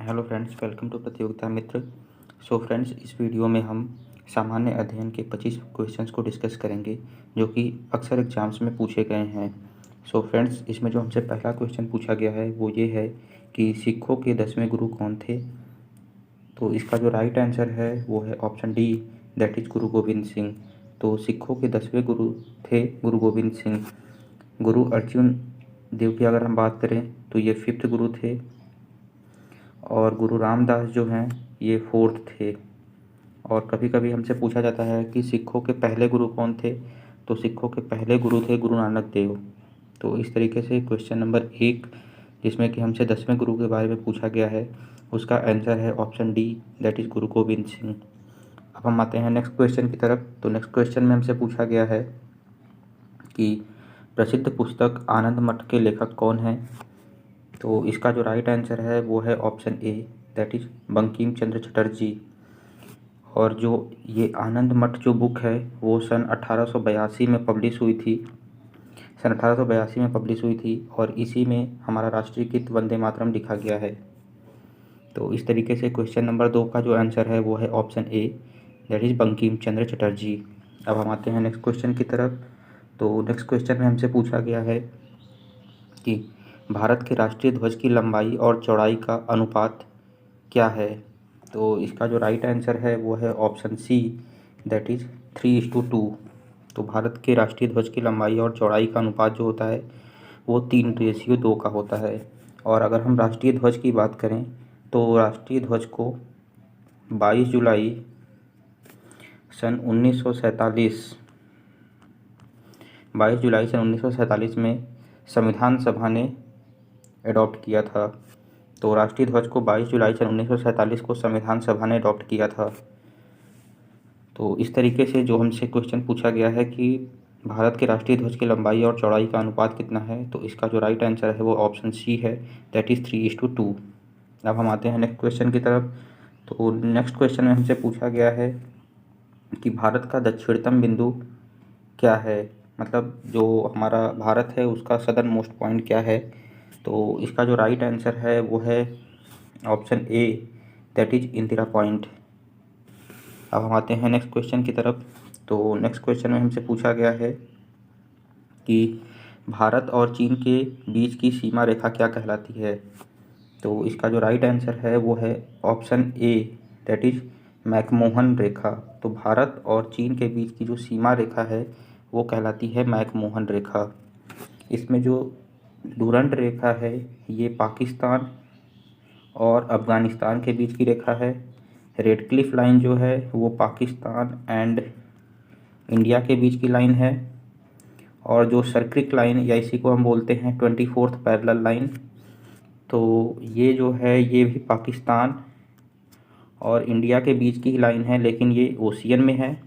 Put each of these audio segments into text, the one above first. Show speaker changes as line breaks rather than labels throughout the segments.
Hello friends, welcome to प्रतियोगिता मित्र। So friends, इस video में हम सामान्य अध्ययन के 25 क्वेश्चंस को डिस्कस करेंगे जो कि अक्सर एग्जाम्स में पूछे गए हैं। सो फ्रेंड्स, इसमें जो हमसे पहला क्वेश्चन पूछा गया है वो ये है कि सिखों के 10वें गुरु कौन थे। तो इसका जो राइट आंसर है वो है ऑप्शन डी, दैट इज गुरु गोविंद सिंह। तो सिखों के 10वें गुरु थे गुरु गोविंद सिंह। गुरु अर्जुन देव की अगर हम बात करें तो ये 5th गुरु थे और गुरु रामदास जो हैं ये 4th थे। और कभी कभी हमसे पूछा जाता है कि सिखों के पहले गुरु कौन थे। तो सिखों के पहले गुरु थे गुरु नानक देव। तो इस तरीके से क्वेश्चन नंबर 1, जिसमें कि हमसे 10वें गुरु के बारे में पूछा गया है, उसका आंसर है ऑप्शन डी, दैट इज गुरु गोविंद सिंह। अब हम आते हैं नेक्स्ट क्वेश्चन की तरफ। तो नेक्स्ट क्वेश्चन में हमसे पूछा गया है कि प्रसिद्ध पुस्तक आनंद मठ के लेखक कौन हैं। तो इसका जो राइट आंसर है वो है option A, that is Bankim Chandra Chatterjee. और जो ये आनंद मठ जो बुक है वो सन 1882 में पब्लिश हुई थी। सन 1882 में पब्लिश हुई थी और इसी में हमारा राष्ट्रीय गीत वंदे मातरम लिखा गया है। तो इस तरीके से क्वेश्चन नंबर 2 का जो आंसर है वो है option A, that is Bankim Chandra Chatterjee. अब हम आते हैं नेक्स्ट क्वेश्चन की तरफ। तो नेक्स्ट क्वेश्चन में हमसे पूछा गया है कि भारत के राष्ट्रीय ध्वज की लंबाई और चौड़ाई का अनुपात क्या है। तो इसका जो राइट आंसर है वो है ऑप्शन सी, दैट इज 3:2। तो भारत के राष्ट्रीय ध्वज की लंबाई और चौड़ाई का अनुपात जो होता है वो 3:2 का होता है। और अगर हम राष्ट्रीय ध्वज की बात करें तो राष्ट्रीय ध्वज को 22 जुलाई सन 1947 22 जुलाई सन 1947 में संविधान सभा ने एडॉप्ट किया था। तो राष्ट्रीय ध्वज को 22 जुलाई सन 1947 को संविधान सभा ने अडॉप्ट किया था। तो इस तरीके से जो हमसे क्वेश्चन पूछा गया है कि भारत के राष्ट्रीय ध्वज की लंबाई और चौड़ाई का अनुपात कितना है, तो इसका जो राइट आंसर है वो ऑप्शन सी है, दैट इज़ 3:2। अब हम आते हैं नेक्स्ट क्वेश्चन की तरफ। तो नेक्स्ट क्वेश्चन में हमसे पूछा गया है कि भारत का दक्षिणतम बिंदु क्या है, मतलब जो हमारा भारत है उसका सदर्न मोस्ट पॉइंट क्या है। तो इसका जो राइट आंसर है वो है option A, that is Indira point. अब हम आते हैं नेक्स्ट क्वेश्चन की तरफ। तो नेक्स्ट क्वेश्चन में हमसे पूछा गया है कि भारत और चीन के बीच की सीमा रेखा क्या कहलाती है। तो इसका जो राइट आंसर है वो है option A, that is McMahon रेखा। तो भारत और चीन के बीच की जो सीमा रेखा है वो कहलाती है मैकमोहन रेखा। इसमें जो डूरंट रेखा है ये पाकिस्तान और अफ़गानिस्तान के बीच की रेखा है। रेड क्लिफ लाइन जो है वो पाकिस्तान एंड इंडिया के बीच की लाइन है। और जो सर्किट लाइन या इसी को हम बोलते हैं 24th पैरेलल लाइन, तो ये जो है ये भी पाकिस्तान और इंडिया के बीच की ही लाइन है, लेकिन ये ओशियन में है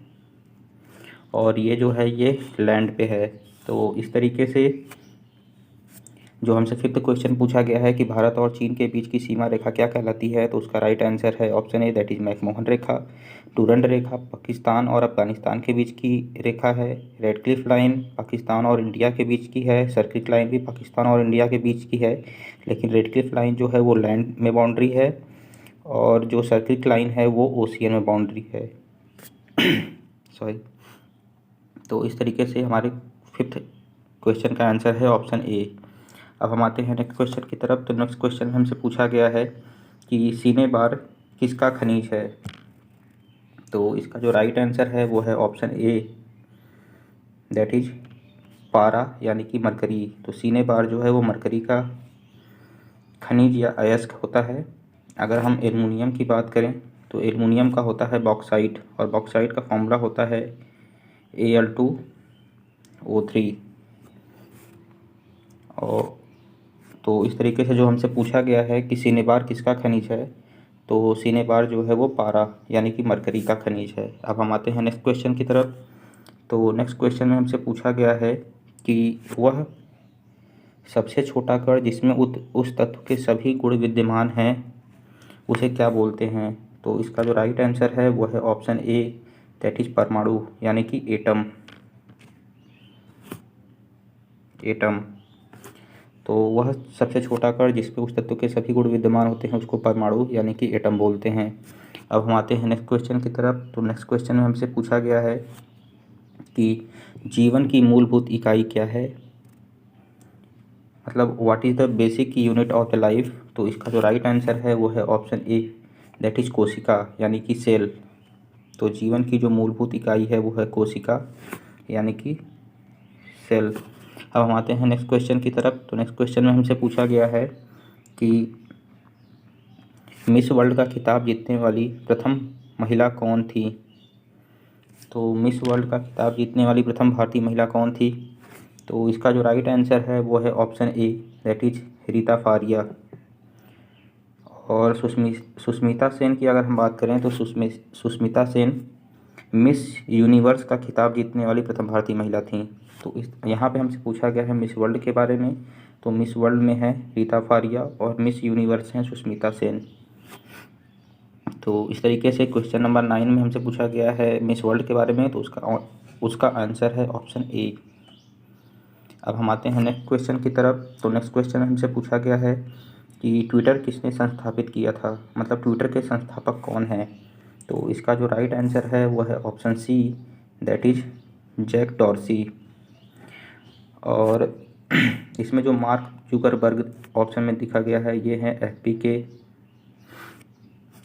और ये जो है ये लैंड पे है। तो इस तरीके से जो हमसे 5th क्वेश्चन पूछा गया है कि भारत और चीन के बीच की सीमा रेखा क्या कहलाती है, तो उसका राइट आंसर है option A, that is McMahon रेखा। डूरंट रेखा पाकिस्तान और अफगानिस्तान के बीच की रेखा है। रेड क्लिफ लाइन पाकिस्तान और इंडिया के बीच की है। सर्किट लाइन भी पाकिस्तान और इंडिया के बीच की है, लेकिन रेड क्लिफ लाइन जो है वो लैंड में बाउंड्री है और जो सर्किट लाइन है वो ओशियन में बाउंड्री है। सॉरी। तो इस तरीके से हमारे 5th क्वेश्चन का आंसर है ऑप्शन ए। अब हम आते हैं नेक्स्ट क्वेश्चन की तरफ। तो नेक्स्ट क्वेश्चन हमसे पूछा गया है कि सीने बार किसका खनिज है। तो इसका जो राइट आंसर है वो है ऑप्शन ए, दैट इज पारा यानी कि मरकरी। तो सीने बार जो है वो मरकरी का खनिज या अयस्क होता है। अगर हम एल्युमिनियम की बात करें तो एल्युमिनियम का होता है बॉक्साइट और बॉक्साइट का फॉर्मूला होता है Al2O3। और तो इस तरीके से जो हमसे पूछा गया है कि सिनेबार किसका खनिज है, तो सिनेबार जो है वो पारा यानी कि मरकरी का खनिज है। अब हम आते हैं नेक्स्ट क्वेश्चन की तरफ। तो नेक्स्ट क्वेश्चन में हमसे पूछा गया है कि वह सबसे छोटा कण जिसमें उस तत्व के सभी गुण विद्यमान हैं उसे क्या बोलते हैं। तो इसका जो राइट आंसर है वो है ऑप्शन ए, दैट इज परमाणु यानी कि एटम। तो वह सबसे छोटा कण जिस पे उस तत्व के सभी गुण विद्यमान होते हैं उसको परमाणु यानी कि एटम बोलते हैं। अब हम आते हैं नेक्स्ट क्वेश्चन की तरफ। तो नेक्स्ट क्वेश्चन में हमसे पूछा गया है कि जीवन की मूलभूत इकाई क्या है, मतलब what is the basic unit of the life. तो इसका जो राइट आंसर है वो है ऑप्शन ए, दैट इज कोशिका यानी कि सेल। तो जीवन की जो मूलभूत इकाई है वो है कोशिका यानी कि सेल। अब हम आते हैं नेक्स्ट क्वेश्चन की तरफ। तो नेक्स्ट क्वेश्चन में हमसे पूछा गया है कि मिस वर्ल्ड का खिताब जीतने वाली प्रथम महिला कौन थी। तो मिस वर्ल्ड का खिताब जीतने वाली प्रथम भारतीय महिला कौन थी। तो इसका जो राइट आंसर है वो है option A, that is Reita Faria. और सुष्मिता सेन की अगर हम बात करें तो सुष्मिता सेन मिस यूनिवर्स का खिताब जीतने वाली प्रथम भारतीय महिला थी। तो इस यहाँ पे हमसे पूछा गया है मिस वर्ल्ड के बारे में। तो मिस वर्ल्ड में है रीता फारिया और मिस यूनिवर्स हैं सुष्मिता सेन। तो इस तरीके से क्वेश्चन नंबर 9 में हमसे पूछा गया है मिस वर्ल्ड के बारे में, तो उसका आंसर है ऑप्शन ए। अब हम आते हैं नेक्स्ट क्वेश्चन की तरफ। तो नेक्स्ट क्वेश्चन हमसे पूछा गया है कि ट्विटर किसने संस्थापित किया था, मतलब ट्विटर के संस्थापक कौन हैं। तो इसका जो राइट आंसर है वो है option C, that is Jack Dorsey. और इसमें जो मार्क जुकरबर्ग ऑप्शन में दिखा गया है ये है एफबी के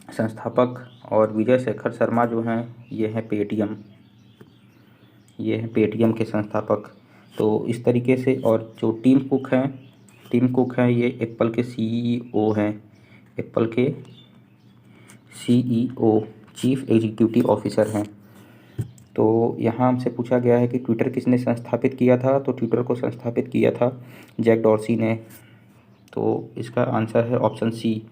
संस्थापक, और विजय शेखर शर्मा जो हैं ये हैं पेटीएम, ये हैं पेटीएम के संस्थापक। तो इस तरीके से, और जो टीम कुक हैं ये एप्पल के सीईओ हैं, एप्पल के सीईओ चीफ एग्जीक्यूटिव ऑफिसर हैं। तो यहाँ हमसे पूछा गया है कि ट्विटर किसने संस्थापित किया था। तो ट्विटर को संस्थापित किया था जैक डॉर्सी ने। तो इसका आंसर है ऑप्शन सी।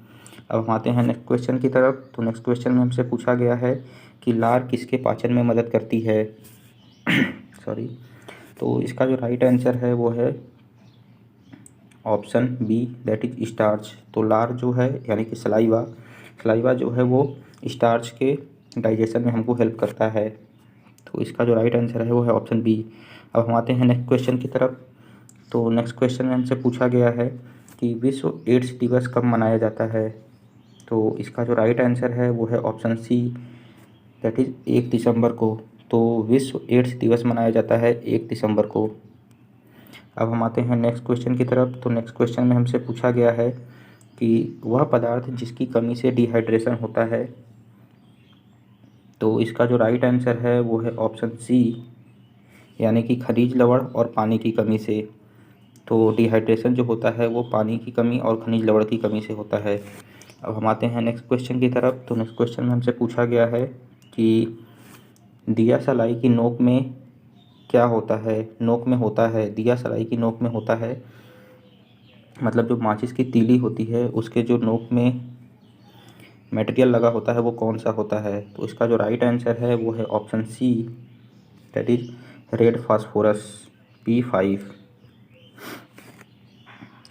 अब हम आते हैं नेक्स्ट क्वेश्चन की तरफ। तो नेक्स्ट क्वेश्चन में हमसे पूछा गया है कि लार किसके पाचन में मदद करती है। सॉरी। तो इसका जो राइट आंसर है वो है option B, that is starch. तो लार जो है यानी कि सलाइवा जो है वो स्टार्च के डाइजेशन में हमको हेल्प करता है। तो इसका जो राइट आंसर है वो है ऑप्शन बी। अब हम आते हैं नेक्स्ट क्वेश्चन की तरफ। तो नेक्स्ट क्वेश्चन में हमसे पूछा गया है कि विश्व एड्स दिवस कब मनाया जाता है। तो इसका जो राइट आंसर है वो है ऑप्शन सी, दैट इज 1 दिसंबर को। तो विश्व एड्स दिवस मनाया जाता है 1 दिसंबर को। अब हम आते हैं नेक्स्ट क्वेश्चन की तरफ। तो नेक्स्ट क्वेश्चन में हमसे पूछा गया है कि वह पदार्थ जिसकी कमी से डिहाइड्रेशन होता है। तो इसका जो राइट आंसर है वो है ऑप्शन सी, यानी कि खनिज लवण और पानी की कमी से। तो डिहाइड्रेशन जो होता है वो पानी की कमी और खनिज लवण की कमी से होता है। अब हम आते हैं नेक्स्ट क्वेश्चन की तरफ। तो नेक्स्ट क्वेश्चन में हमसे पूछा गया है कि दिया सलाई की नोक में क्या होता है, नोक में होता है, दिया सलाई की नोक में होता है, मतलब जो माचिस की तीली होती है उसके जो नोक में मटेरियल लगा होता है वो कौन सा होता है। तो इसका जो राइट आंसर है वो है option C, that is red phosphorus P5।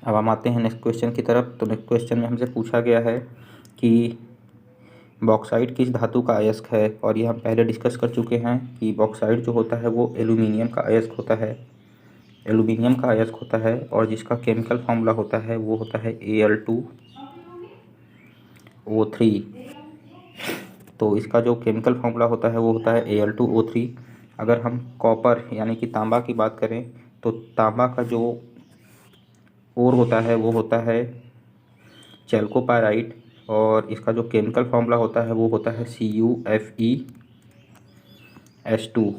अब हम आते हैं नेक्स्ट क्वेश्चन की तरफ। तो नेक्स्ट क्वेश्चन में हमसे पूछा गया है कि बॉक्साइट किस धातु का अयस्क है। और ये हम पहले डिस्कस कर चुके हैं कि बॉक्साइट जो होता है वो एल्यूमिनियम का अयस्क होता है, एल्यूमिनियम का अयस्क होता है, और जिसका केमिकल फार्मूला होता है वो होता है Al2O3। तो इसका जो केमिकल फार्मूला होता है वो होता है Al2O3। अगर हम कॉपर यानी कि तांबा की बात करें तो तांबा का जो ओर होता है वो होता है चैल्कोपाइराइट, और इसका जो केमिकल फार्मूला होता है वो होता है CuFeS2।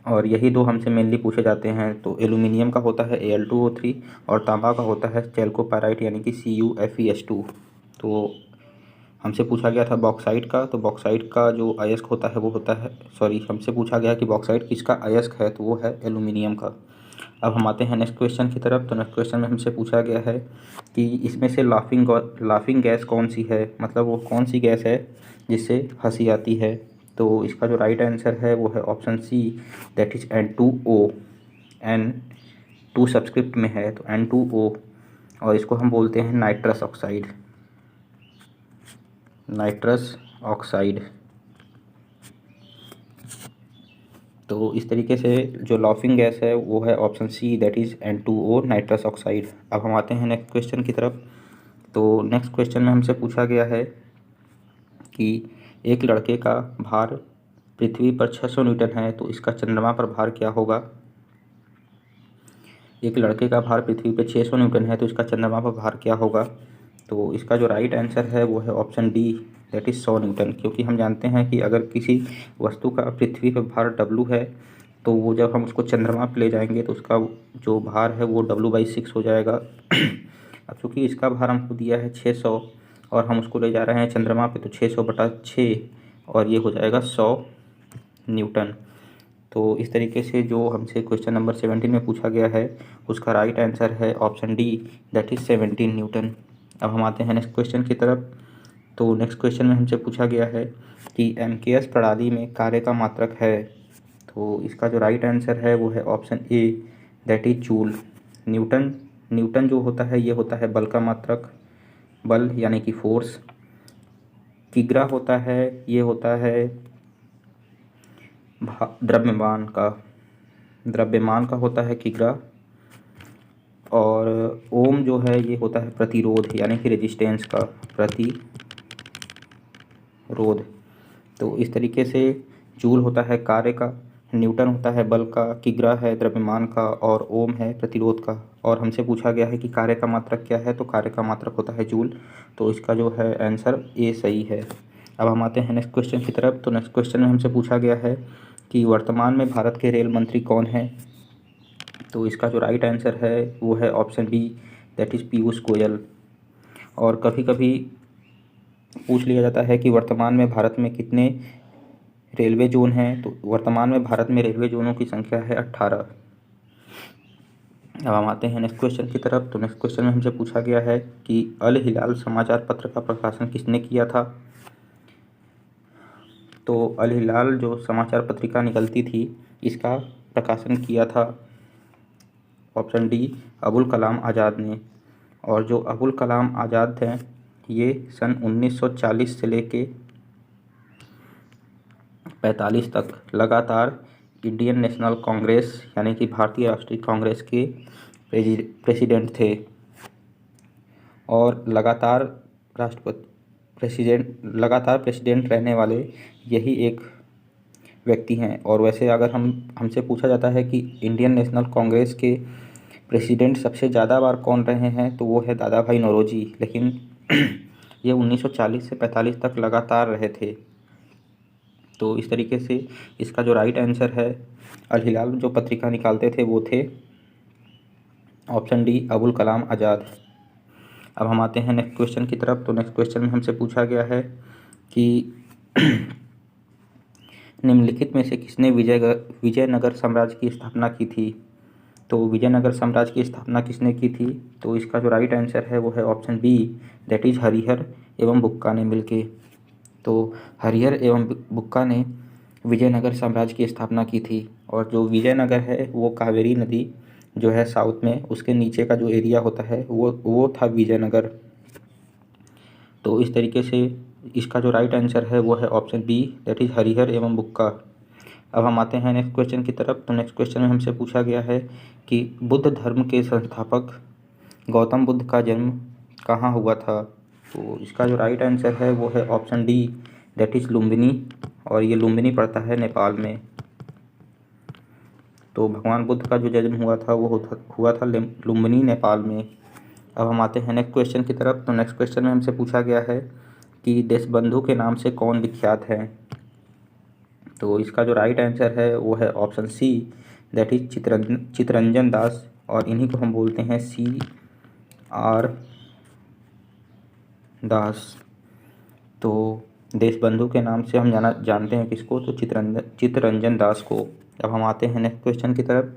और यही दो हमसे मेनली पूछे जाते हैं। तो एल्यूमिनियम का होता है Al2O3 और तांबा का होता है चैल्कोपाइराइट यानी कि CuFeS2। तो हमसे पूछा गया था बॉक्साइट का, तो बॉक्साइट का जो अयस्क होता है वो होता है, सॉरी, हमसे पूछा गया कि बॉक्साइट किसका अयस्क है, तो वो है एल्यूमिनियम का। अब हम आते हैं नेक्स्ट क्वेश्चन की तरफ। तो नेक्स्ट क्वेश्चन में हमसे पूछा गया है कि इसमें से लाफिंग गैस कौन सी है, मतलब वो कौन सी गैस है जिससे हंसी आती है। तो इसका जो राइट आंसर है वो है option C, that is N2O। N2 subscript में है तो N2O, और इसको हम बोलते हैं नाइट्रस ऑक्साइड, नाइट्रस ऑक्साइड। तो इस तरीके से जो लाफिंग गैस है वो है option C, that is N2O, nitrous oxide. अब हम आते हैं नेक्स्ट क्वेश्चन की तरफ। तो नेक्स्ट क्वेश्चन में हमसे पूछा गया है कि एक लड़के का भार पृथ्वी पर 600 न्यूटन है, तो इसका चंद्रमा पर भार क्या होगा। एक लड़के का भार पृथ्वी पर 600 न्यूटन है, तो इसका चंद्रमा पर भार क्या होगा। तो इसका जो राइट आंसर है वो है option D, that is 100 Newton. क्योंकि हम जानते हैं कि अगर किसी वस्तु का पृथ्वी पर भार W है, तो वो जब हम उसको चंद्रमा पर ले जाएंगे तो उसका जो भार है वो W/6 हो जाएगा। अब चूँकि इसका भार हमको दिया है 600 और हम उसको ले जा रहे हैं चंद्रमा पे, तो 600/6 और ये हो जाएगा 100 न्यूटन। तो इस तरीके से जो हमसे क्वेश्चन नंबर 17 में पूछा गया है उसका राइट आंसर है option D, that is 17 Newton. अब हम आते हैं नेक्स्ट क्वेश्चन की तरफ। तो नेक्स्ट क्वेश्चन में हमसे पूछा गया है कि MKS प्रणाली में कार्य का मात्रक है, तो इसका जो राइट आंसर है वो है option A, that is joule. Newton Newton जो होता है ये होता है बल का मात्रक, बल यानी कि फोर्स। किग्रा होता है, ये होता है द्रव्यमान का होता है किग्रा। और ओम जो है ये होता है प्रतिरोध यानी कि रेजिस्टेंस का, प्रतिरोध। तो इस तरीके से जूल होता है कार्य का, न्यूटन होता है बल का, किग्रा है द्रव्यमान का और ओम है प्रतिरोध का। और हमसे पूछा गया है कि कार्य का मात्रक क्या है, तो कार्य का मात्रक होता है जूल। तो इसका जो है आंसर ए सही है। अब हम आते हैं नेक्स्ट क्वेश्चन की तरफ। तो नेक्स्ट क्वेश्चन में हमसे पूछा गया है कि वर्तमान में भारत के रेल मंत्री कौन हैं। तो इसका जो राइट आंसर है वो है option B, that is Piyush Goyal. और कभी कभी पूछ लिया जाता है कि वर्तमान में भारत में कितने रेलवे जोन हैं, तो वर्तमान में भारत में रेलवे जोनों की संख्या है 18। अब हम आते हैं नेक्स्ट क्वेश्चन की तरफ। तो नेक्स्ट क्वेश्चन में हमसे पूछा गया है कि अल हिलाल समाचार पत्र का प्रकाशन किसने किया था। तो अल हिलाल जो समाचार पत्रिका निकलती थी इसका प्रकाशन किया था ऑप्शन डी, अबुल कलाम आज़ाद ने। और जो अबुल कलाम आज़ाद थे ये सन 1940 से लेके 45 तक लगातार इंडियन नेशनल कांग्रेस यानी कि भारतीय राष्ट्रीय कांग्रेस के प्रेसिडेंट थे और लगातार प्रेसिडेंट रहने वाले यही एक व्यक्ति हैं। और वैसे अगर हमसे पूछा जाता है कि इंडियन नेशनल कांग्रेस के प्रेसिडेंट सबसे ज़्यादा बार कौन रहे हैं, तो वो है दादा भाई नौरोजी। लेकिन ये 1940 से 45 तक लगातार रहे थे। तो इस तरीके से इसका जो राइट आंसर है, अल हिलाल जो पत्रिका निकालते थे वो थे ऑप्शन डी, अबुल कलाम आज़ाद। अब हम आते हैं नेक्स्ट क्वेश्चन की तरफ। तो नेक्स्ट क्वेश्चन में हमसे पूछा गया है कि निम्नलिखित में से किसने विजयनगर साम्राज्य की स्थापना की थी। तो विजयनगर साम्राज्य की स्थापना किसने की थी, तो इसका जो राइट आंसर है वो है option B, that is Harihar एवं बुक्का ने मिलके। तो हरिहर एवं बुक्का ने विजयनगर साम्राज्य की स्थापना की थी। और जो विजयनगर है वो कावेरी नदी जो है साउथ में, उसके नीचे का जो एरिया होता है वो था विजयनगर। तो इस तरीके से इसका जो राइट आंसर है वो है option B, that is Harihar एवं बुक्का। अब हम आते हैं नेक्स्ट क्वेश्चन की तरफ। तो नेक्स्ट क्वेश्चन में हमसे पूछा गया है कि बुद्ध धर्म के संस्थापक गौतम बुद्ध का जन्म कहाँ हुआ था। तो इसका जो राइट आंसर है वो है option D, that is Lumbini. और ये लुम्बिनी पड़ता है नेपाल में। तो भगवान बुद्ध का जो जन्म हुआ था वो हुआ था लुम्बिनी, नेपाल में। अब हम आते हैं नेक्स्ट क्वेश्चन की तरफ। तो नेक्स्ट क्वेश्चन में हमसे पूछा गया है कि देशबंधु के नाम से कौन विख्यात है। तो इसका जो राइट आंसर है वो है option C, that is Chittaranjan Das. और इन्हीं को हम बोलते हैं CR दास। तो देशबंधु के नाम से हम जानते हैं किसको, तो चितरंजन दास को। अब हम आते हैं नेक्स्ट क्वेश्चन की तरफ।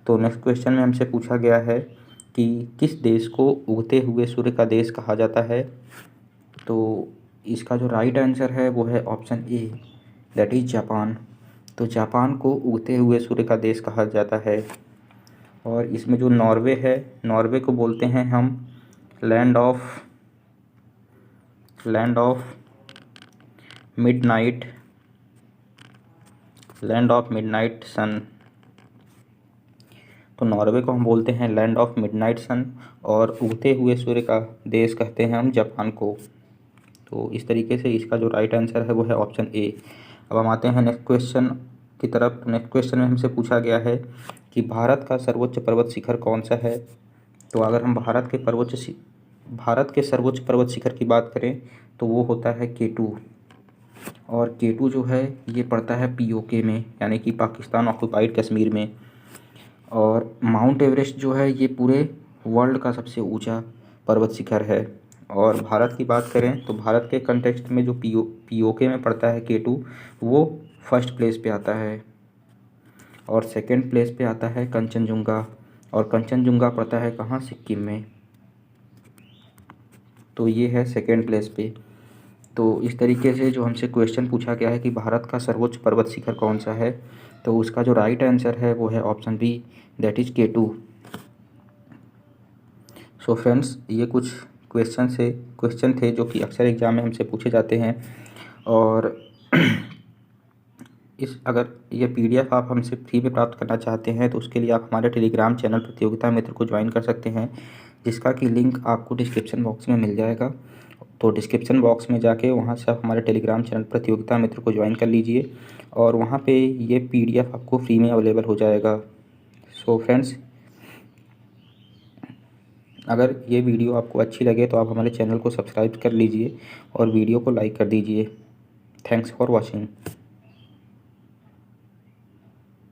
तो नेक्स्ट क्वेश्चन में हमसे पूछा गया है कि किस देश को उगते हुए सूर्य का देश कहा जाता है। तो इसका जो राइट आंसर है वो है option A, that is Japan. तो जापान को उगते हुए सूर्य का देश कहा जाता है। और इसमें जो नॉर्वे है, नॉर्वे को बोलते हैं हम land of midnight land of midnight sun. तो नॉर्वे को हम बोलते हैं लैंड ऑफ मिडनाइट सन, और उगते हुए सूर्य का देश कहते हैं हम जापान को। तो इस तरीके से इसका जो राइट आंसर है वो है ऑप्शन ए। अब हम आते हैं नेक्स्ट क्वेश्चन की तरफ। नेक्स्ट क्वेश्चन में हमसे पूछा गया है कि भारत का सर्वोच्च पर्वत शिखर कौन सा है। तो अगर हम भारत के सर्वोच्च पर्वत शिखर की बात करें तो वो होता है K2। और K2 जो है ये पड़ता है POK में, यानी कि पाकिस्तान ऑक्युपाइड कश्मीर में। और माउंट एवरेस्ट जो है ये पूरे वर्ल्ड का सबसे ऊंचा पर्वत शिखर है। और भारत की बात करें तो भारत के कंटेक्स्ट में जो POK में पड़ता है K2, वो फर्स्ट प्लेस पे आता है। और सेकंड प्लेस पे आता है कंचनजुंगा, और कंचनजुंगा पड़ता है कहाँ, सिक्किम में। तो ये है सेकंड प्लेस पे। तो इस तरीके से जो हमसे क्वेश्चन पूछा गया है कि भारत का सर्वोच्च पर्वत शिखर कौन सा है, तो उसका जो राइट आंसर है वो है option B, that is K2। सो फ्रेंड्स, ये कुछ क्वेश्चन थे जो कि अक्सर एग्ज़ाम में हमसे पूछे जाते हैं। और अगर ये PDF आप हमसे फ्री में प्राप्त करना चाहते हैं तो उसके लिए आप हमारे टेलीग्राम चैनल प्रतियोगिता मित्र को ज्वाइन कर सकते हैं, जिसका कि लिंक आपको डिस्क्रिप्शन बॉक्स में मिल जाएगा। तो डिस्क्रिप्शन बॉक्स में जाके वहाँ से आप हमारे टेलीग्राम चैनल प्रतियोगिता मित्र को ज्वाइन कर लीजिए, और वहाँ पे ये PDF आपको फ्री में अवेलेबल हो जाएगा। सो फ्रेंड्स, अगर ये वीडियो आपको अच्छी लगे तो आप हमारे चैनल को सब्सक्राइब कर लीजिए और वीडियो को लाइक कर दीजिए। Thanks for watching.